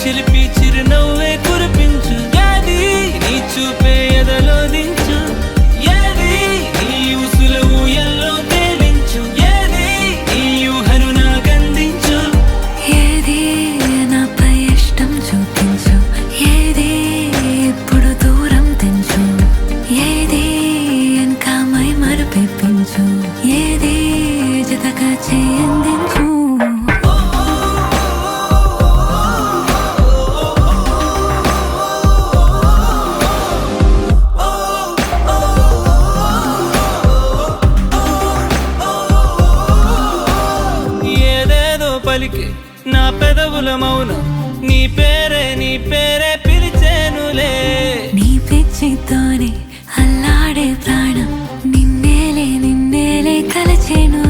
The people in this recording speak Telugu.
చిలిపి చిరునవ్వే కురిపించు. ఏది నీ చూపే ఎదలో దించు, ఏది నీ ఉసుల ఊయల్లో తేలించు, ఏది నీ ఊహను నాకందించు. ఏది నాపై ఇష్టం చూపించు, ఏది ఇప్పుడు దూరం తెంచు, ఏది ఇంకా మై మరపించు, ఏది జతగా చేయందించు. పలికి నా పెదవుల మౌనం నీ పేరే పిలిచేనులే. నీ పిచ్చితోనే అల్లాడే ప్రాణం నిన్నేలే కలచేను.